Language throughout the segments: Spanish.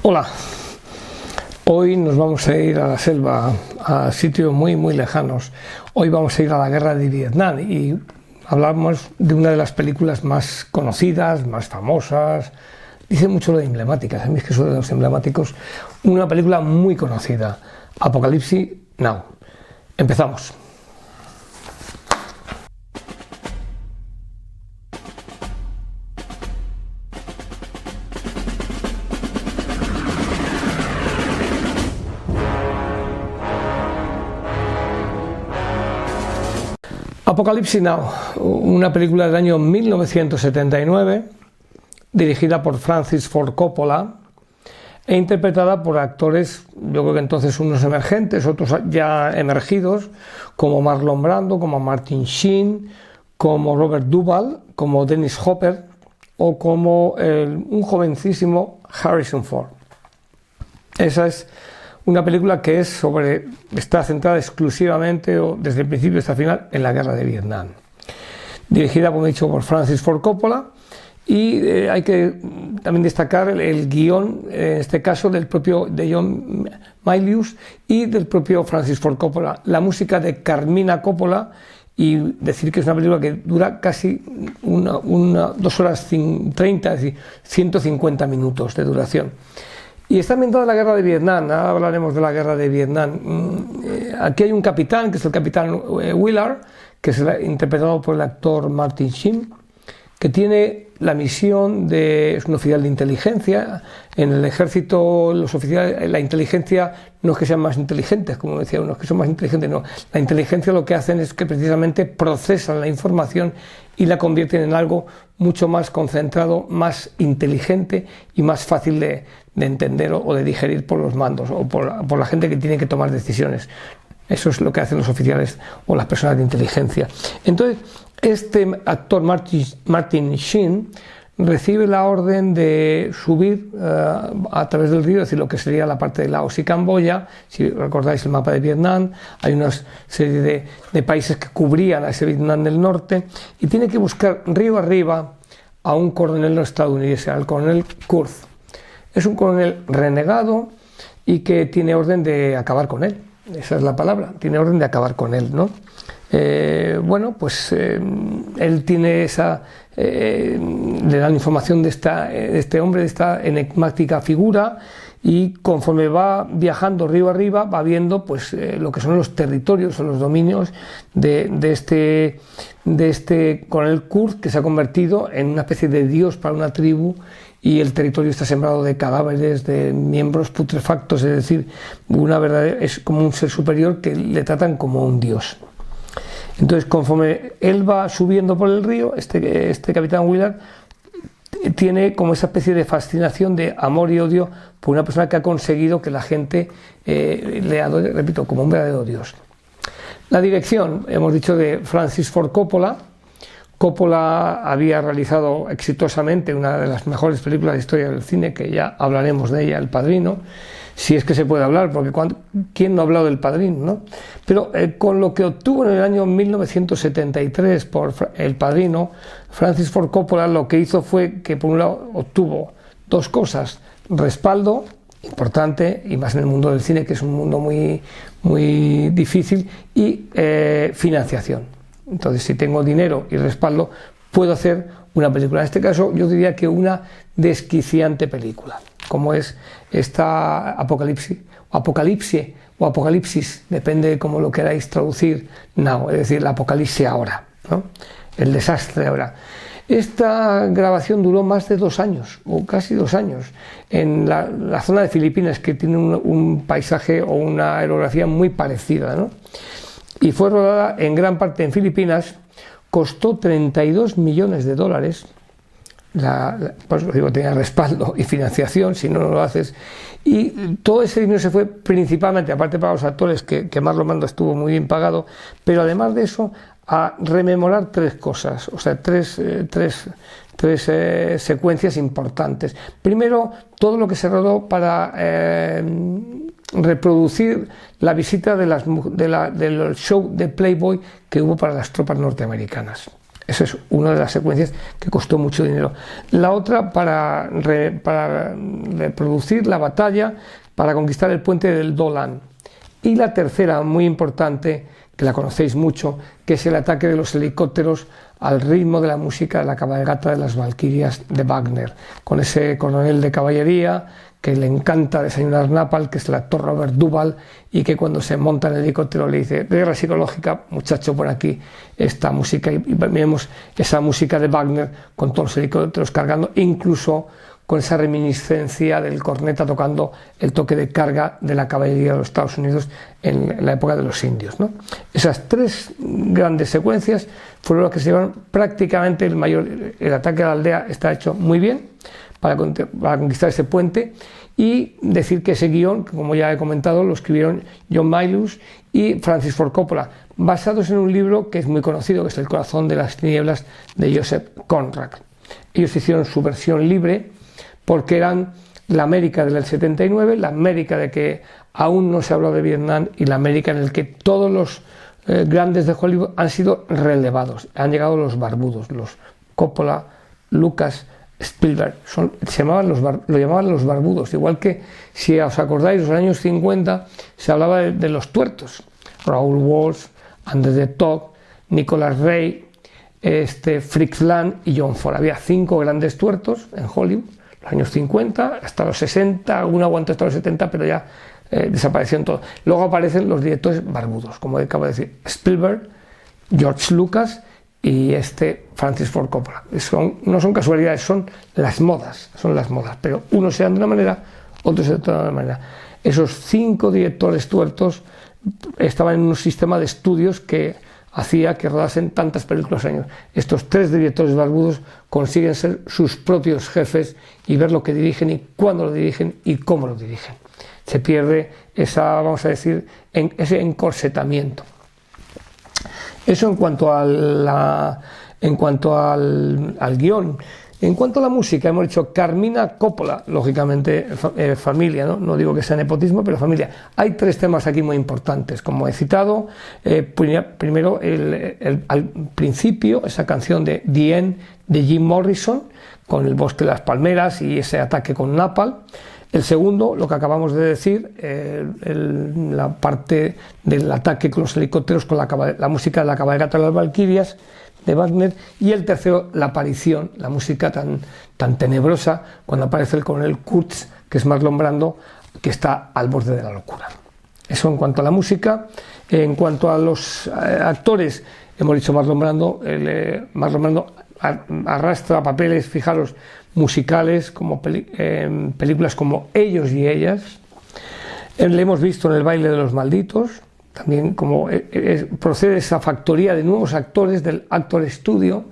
Hola, hoy nos vamos a ir a la selva, a sitios muy lejanos. Hoy vamos a ir a la guerra de Vietnam y hablamos de una de las películas más conocidas, más famosas. Dice mucho lo de emblemáticas, a mí es que son de los emblemáticos. Una película muy conocida, Apocalypse Now. Empezamos. Apocalypse Now, una película del año 1979, dirigida por Francis Ford Coppola e interpretada por actores, yo creo que entonces unos emergentes, otros ya emergidos, como Marlon Brando, como Martin Sheen, como Robert Duvall, como Dennis Hopper o como un jovencísimo Harrison Ford. Esa es una película que está centrada exclusivamente, o desde el principio hasta el final, en la guerra de Vietnam. Dirigida, como he dicho, por Francis Ford Coppola, y hay que también destacar el guión, en este caso, de John Milius y del propio Francis Ford Coppola. La música de Carmina Coppola, y decir que es una película que dura casi 2 horas 30, es decir, 150 minutos de duración. Y está ambientada en la guerra de Vietnam. Ahora hablaremos de la guerra de Vietnam. Aquí hay un capitán, que es el capitán Willard, que es interpretado por el actor Martin Sheen, que tiene la misión es un oficial de inteligencia. En el ejército, los oficiales, la inteligencia no es que sean más inteligentes, como decía uno, que son más inteligentes, no. La inteligencia lo que hacen es que precisamente procesan la información y la convierten en algo mucho más concentrado, más inteligente y más fácil de entender o de digerir por los mandos o por la gente que tiene que tomar decisiones. Eso es lo que hacen los oficiales o las personas de inteligencia. Entonces, este actor Martin Sheen recibe la orden de subir a través del río, es decir, lo que sería la parte de Laos y Camboya. Si recordáis el mapa de Vietnam, hay una serie de países que cubrían a ese Vietnam del norte, y tiene que buscar río arriba a un coronel estadounidense, al coronel Kurth. Es un coronel renegado y que tiene orden de acabar con él. Esa es la palabra, tiene orden de acabar con él, ¿no? Él tiene le dan información de este hombre, de esta enigmática figura, y conforme va viajando río arriba va viendo lo que son los territorios o los dominios de este coronel Kurth, que se ha convertido en una especie de dios para una tribu, y el territorio está sembrado de cadáveres, de miembros putrefactos, es decir, es como un ser superior que le tratan como un dios. Entonces, conforme él va subiendo por el río, este capitán Willard tiene como esa especie de fascinación, de amor y odio por una persona que ha conseguido que la gente le adore, repito, como un verdadero dios. La dirección, hemos dicho, de Francis Ford Coppola. Coppola había realizado exitosamente una de las mejores películas de la historia del cine, que ya hablaremos de ella, El Padrino, si es que se puede hablar, porque ¿quién no ha hablado del Padrino, no? Pero con lo que obtuvo en el año 1973 por El Padrino, Francis Ford Coppola lo que hizo fue que, por un lado, obtuvo dos cosas: respaldo, importante, y más en el mundo del cine, que es un mundo muy difícil, y financiación. Entonces, si tengo dinero y respaldo, puedo hacer una película. En este caso, yo diría que una desquiciante película, como es esta Apocalipsis, o Apocalipsis, depende de cómo lo queráis traducir, now, es decir, el apocalipsis ahora, ¿no? El desastre ahora. Esta grabación duró más de 2 años, o casi 2 años, en la zona de Filipinas, que tiene un paisaje o una aerografía muy parecida, ¿no? Y fue rodada en gran parte en Filipinas. Costó $32 millones. Por eso digo, tenía respaldo y financiación, si no lo haces. Y todo ese dinero se fue principalmente, aparte para los actores, que Marlon Brando estuvo muy bien pagado, pero además de eso, a rememorar 3 cosas, o sea, tres secuencias importantes. Primero, todo lo que se rodó para reproducir la visita del show de Playboy que hubo para las tropas norteamericanas. Esa es una de las secuencias que costó mucho dinero. La otra para reproducir la batalla para conquistar el puente del Dolan. Y la tercera, muy importante, que la conocéis mucho, que es el ataque de los helicópteros al ritmo de la música de la cabalgata de las Valquirias de Wagner, con ese coronel de caballería que le encanta desayunar napalm, que es el actor Robert Duvall, y que cuando se monta en el helicóptero le dice: guerra psicológica, muchacho, por aquí esta música, y vemos esa música de Wagner con todos los helicópteros cargando, incluso con esa reminiscencia del corneta tocando el toque de carga de la caballería de los Estados Unidos en la época de los indios, ¿no? Esas tres grandes secuencias fueron las que se llevaron prácticamente el ataque a la aldea está hecho muy bien para conquistar ese puente. Y decir que ese guión, como ya he comentado, lo escribieron John Milius y Francis Ford Coppola, basados en un libro que es muy conocido, que es El corazón de las tinieblas, de Joseph Conrad. Ellos hicieron su versión libre porque eran la América del 79, la América de que aún no se habló de Vietnam y la América en el que todos los grandes de Hollywood han sido relevados. Han llegado los barbudos, los Coppola, Lucas, Spielberg, lo llamaban los barbudos, igual que, si os acordáis, en los años 50 se hablaba de los tuertos, Raoul Walsh, André de Toc, Nicholas Ray, Fritz Lang y John Ford. Había 5 grandes tuertos en Hollywood, los años 50 hasta los 60, alguno aguantó hasta los 70, pero ya desaparecieron todos. Luego aparecen los directores barbudos, como acabo de decir, Spielberg, George Lucas y Francis Ford Coppola. No son casualidades, son las modas, pero unos se dan de una manera, otros se dan de otra manera. Esos 5 directores tuertos estaban en un sistema de estudios que hacía que rodasen tantas películas al año. Estos 3 directores barbudos consiguen ser sus propios jefes y ver lo que dirigen y cuándo lo dirigen y cómo lo dirigen. Se pierde ese encorsetamiento. Eso en cuanto al guión. En cuanto a la música, hemos dicho Carmina Coppola, lógicamente familia, ¿no? No digo que sea nepotismo, pero familia. Hay 3 temas aquí muy importantes, como he citado. Primero, al principio, esa canción de The End de Jim Morrison, con el bosque de las palmeras y ese ataque con napalm. El segundo, lo que acabamos de decir, la parte del ataque con los helicópteros, con la música de la cabalgata de las Valquirias de Wagner. Y el tercero, la aparición, la música tan tenebrosa, cuando aparece el coronel Kurtz, que es Marlon Brando, que está al borde de la locura. Eso en cuanto a la música. En cuanto a los actores, hemos dicho Marlon Brando. Marlon Brando arrastra papeles, fijaros, musicales, como películas como Ellos y Ellas. Le hemos visto en El baile de los malditos, también como procede esa factoría de nuevos actores del Actor Studio,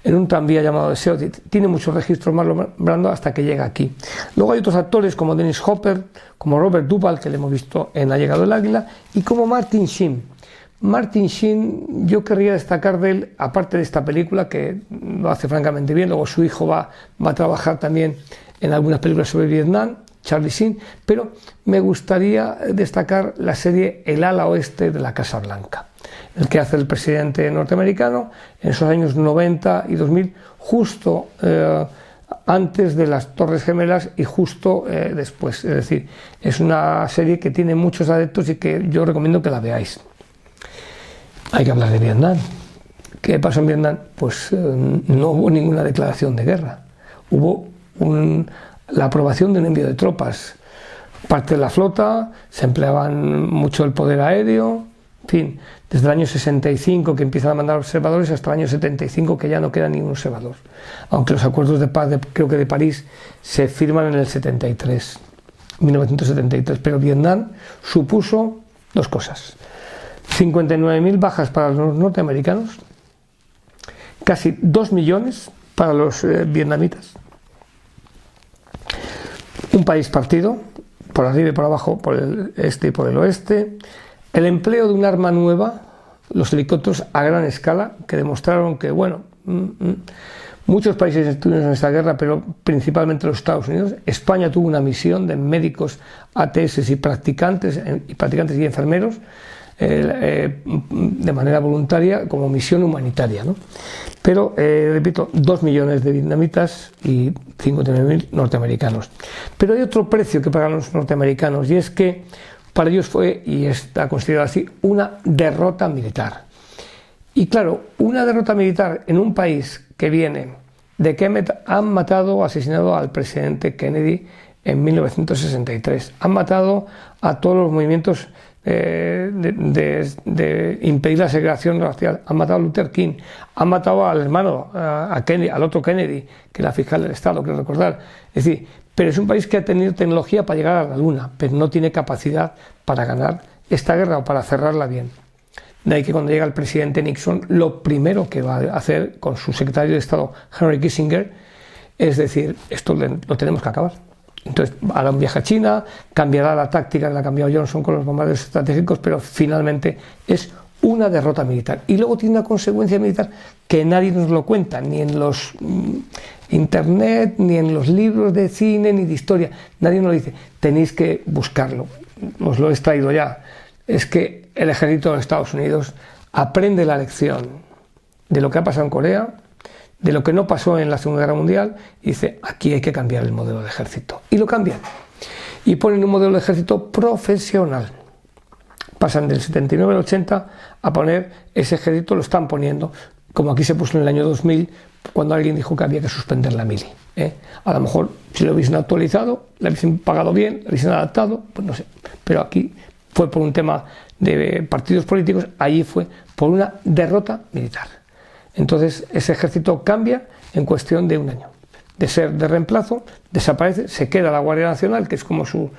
en un tranvía llamado Deseo. Tiene muchos registros Marlon Brando hasta que llega aquí. Luego hay otros actores como Dennis Hopper, como Robert Duvall, que le hemos visto en Ha llegado el águila, y como Martin Sheen. Martin Sheen, yo querría destacar de él, aparte de esta película, que lo hace francamente bien. Luego su hijo va a trabajar también en algunas películas sobre Vietnam, Charlie Sheen, pero me gustaría destacar la serie El ala oeste de la Casa Blanca, el que hace el presidente norteamericano en esos años 90 y 2000, justo antes de las Torres Gemelas y justo después. Es decir, es una serie que tiene muchos adeptos y que yo recomiendo que la veáis. Hay que hablar de Vietnam. ¿Qué pasó en Vietnam? Pues no hubo ninguna declaración de guerra. Hubo la aprobación de un envío de tropas. Parte de la flota, se empleaban mucho el poder aéreo, en fin, desde el año 65 que empiezan a mandar observadores hasta el año 75 que ya no queda ningún observador. Aunque los acuerdos de paz, creo que de París, se firman en el 1973. Pero Vietnam supuso 2 cosas. 59.000 bajas para los norteamericanos, casi 2 millones para los vietnamitas. Un país partido, por arriba y por abajo, por el este y por el oeste. El empleo de un arma nueva, los helicópteros a gran escala, que demostraron que, muchos países estuvieron en esta guerra, pero principalmente los Estados Unidos. España tuvo una misión de médicos, ATS y practicantes y enfermeros de manera voluntaria como misión humanitaria, ¿no? Pero, repito, 2 millones de vietnamitas y 59.000 norteamericanos. Pero hay otro precio que pagan los norteamericanos, y es que para ellos fue, y está considerado así, una derrota militar. Y claro, una derrota militar en un país que viene de que han matado o asesinado al presidente Kennedy en 1963, han matado a todos los movimientos de impedir la segregación racial, han matado a Luther King, han matado al hermano, a Kennedy, al otro Kennedy, que era fiscal del Estado, quiero recordar. Es decir, pero es un país que ha tenido tecnología para llegar a la Luna, pero no tiene capacidad para ganar esta guerra o para cerrarla bien. De ahí que cuando llega el presidente Nixon, lo primero que va a hacer con su secretario de Estado, Henry Kissinger, es decir, esto lo tenemos que acabar. Entonces hará un viaje a China, cambiará la táctica que la ha cambiado Johnson con los bombardeos estratégicos, pero finalmente es una derrota militar. Y luego tiene una consecuencia militar que nadie nos lo cuenta, ni en los internet, ni en los libros de cine, ni de historia. Nadie nos lo dice. Tenéis que buscarlo. Os lo he extraído ya. Es que el ejército de Estados Unidos aprende la lección de lo que ha pasado en Corea, de lo que no pasó en la Segunda Guerra Mundial, y dice, aquí hay que cambiar el modelo de ejército. Y lo cambian. Y ponen un modelo de ejército profesional. Pasan del 79 al 80 a poner ese ejército, lo están poniendo, como aquí se puso en el año 2000, cuando alguien dijo que había que suspender la mili. A lo mejor, si lo hubiesen actualizado, lo hubiesen pagado bien, lo hubiesen adaptado, pues no sé. Pero aquí fue por un tema de partidos políticos, allí fue por una derrota militar. Entonces ese ejército cambia en cuestión de un año. De ser de reemplazo, desaparece, se queda la Guardia Nacional, que es como su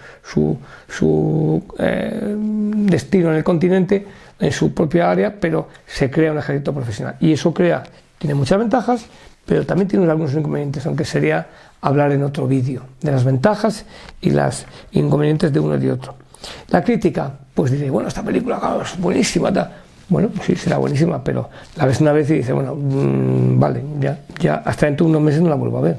destino en el continente, en su propia área, pero se crea un ejército profesional. Y eso tiene muchas ventajas, pero también tiene algunos inconvenientes, aunque sería hablar en otro vídeo de las ventajas y los inconvenientes de uno y de otro. La crítica, pues dice, bueno, esta película claro, es buenísima, bueno, pues sí, será buenísima, pero la ves una vez y dices, bueno, vale, ya hasta dentro de unos meses no la vuelvo a ver.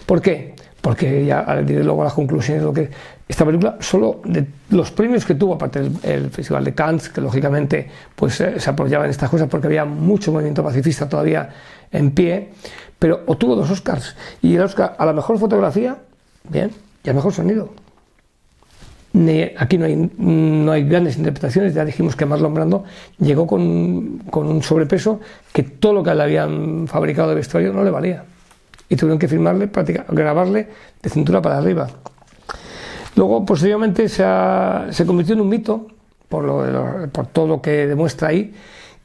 ¿Por qué? Porque ya diré luego las conclusiones de lo que esta película, solo de los premios que tuvo, aparte del Festival de Cannes, que lógicamente pues se apoyaba en estas cosas porque había mucho movimiento pacifista todavía en pie, pero obtuvo 2 Oscars, y el Oscar a la mejor fotografía, bien, y al mejor sonido. Aquí no hay grandes interpretaciones, ya dijimos que Marlon Brando llegó con un sobrepeso que todo lo que le habían fabricado de vestuario no le valía. Y tuvieron que grabarle de cintura para arriba. Luego, posteriormente, se convirtió en un mito por todo lo que demuestra ahí.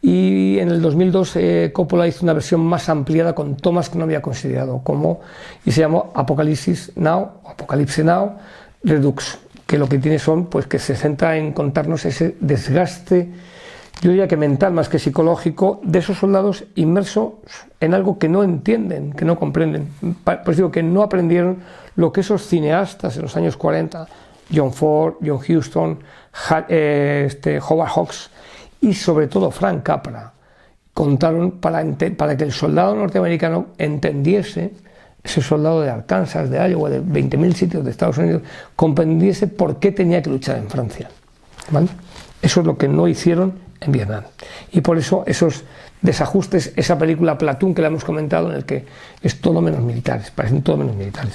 Y en el 2002 Coppola hizo una versión más ampliada con tomas que no había considerado, y se llamó Apocalypse Now Redux, que lo que tiene pues que se centra en contarnos ese desgaste, yo diría que mental más que psicológico, de esos soldados inmersos en algo que no entienden, que no comprenden. Pues digo que no aprendieron lo que esos cineastas en los años 40, John Ford, John Huston, Howard Hawks y sobre todo Frank Capra, contaron para que el soldado norteamericano entendiese, ese soldado de Arkansas, de Iowa, de 20.000 sitios de Estados Unidos, comprendiese por qué tenía que luchar en Francia. ¿Vale? Eso es lo que no hicieron en Vietnam. Y por eso esos desajustes, esa película Platoon que la hemos comentado, en el que es todo menos militares, parecen todo menos militares.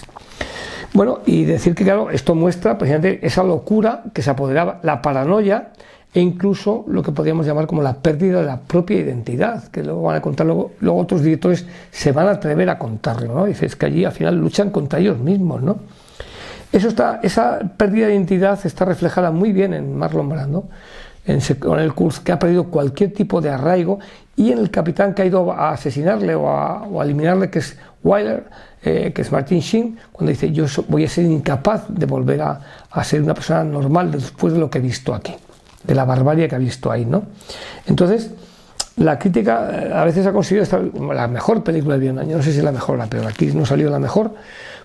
Bueno, y decir que claro, esto muestra precisamente esa locura que se apoderaba, la paranoia, e incluso lo que podríamos llamar como la pérdida de la propia identidad, que luego van a contar, luego otros directores se van a atrever a contarlo, ¿no? Dice, es que allí al final luchan contra ellos mismos, ¿no? Esa pérdida de identidad está reflejada muy bien en Marlon Brando, con el Kurz, que ha perdido cualquier tipo de arraigo, y en el capitán que ha ido a asesinarle o a eliminarle, que es Wyler, que es Martin Sheen, cuando dice, yo voy a ser incapaz de volver a ser una persona normal después de lo que he visto aquí, de la barbarie que ha visto ahí, ¿no? Entonces, la crítica a veces ha considerado la mejor película de Vietnam. Yo no sé si es la mejor o la peor, aquí no salió la mejor,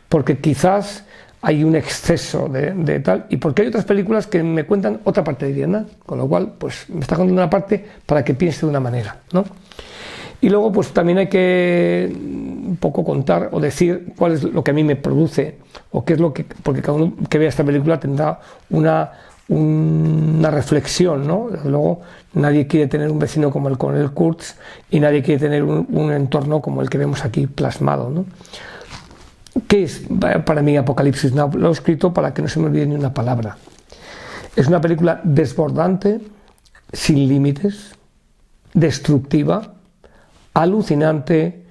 porque quizás hay un exceso de tal, y porque hay otras películas que me cuentan otra parte de Vietnam, con lo cual, pues me está contando una parte para que piense de una manera, ¿no? Y luego, pues también hay que un poco contar o decir cuál es lo que a mí me produce, o qué es lo que, porque cada uno que vea esta película tendrá una reflexión, ¿no? Desde luego, nadie quiere tener un vecino como el coronel Kurtz y nadie quiere tener un entorno como el que vemos aquí plasmado, ¿no? ¿Qué es para mí Apocalipsis Now? Lo he escrito para que no se me olvide ni una palabra. Es una película desbordante, sin límites, destructiva, alucinante,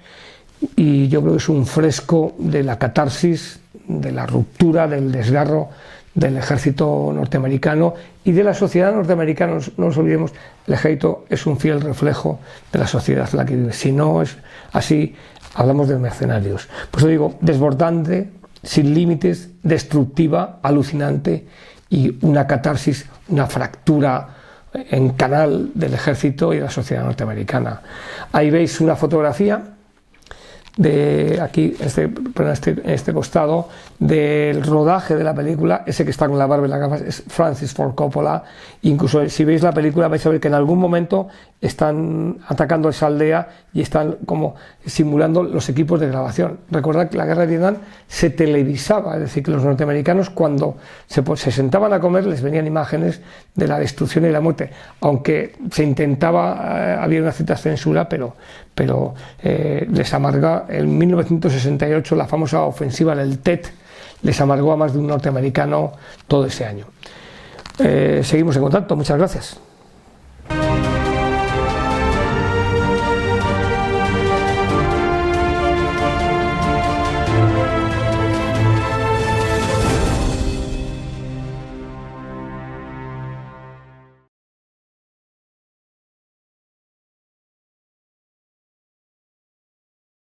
y yo creo que es un fresco de la catarsis, de la ruptura, del desgarro del ejército norteamericano y de la sociedad norteamericana. No nos olvidemos, el ejército es un fiel reflejo de la sociedad en la que vive. Si no es así, hablamos de mercenarios. Por eso digo, desbordante, sin límites, destructiva, alucinante y una catarsis, una fractura en canal del ejército y de la sociedad norteamericana. Ahí veis una fotografía de aquí, en este costado, del rodaje de la película. Ese que está con la barba y las gafas es Francis Ford Coppola. Incluso si veis la película vais a ver que en algún momento están atacando esa aldea y están como simulando los equipos de grabación. Recordad que la guerra de Vietnam se televisaba, es decir, que los norteamericanos cuando se sentaban a comer les venían imágenes de la destrucción y la muerte, aunque se intentaba, había una cierta censura, pero les amarga. En 1968 la famosa ofensiva del Tet les amargó a más de un norteamericano todo ese año. Seguimos en contacto, muchas gracias.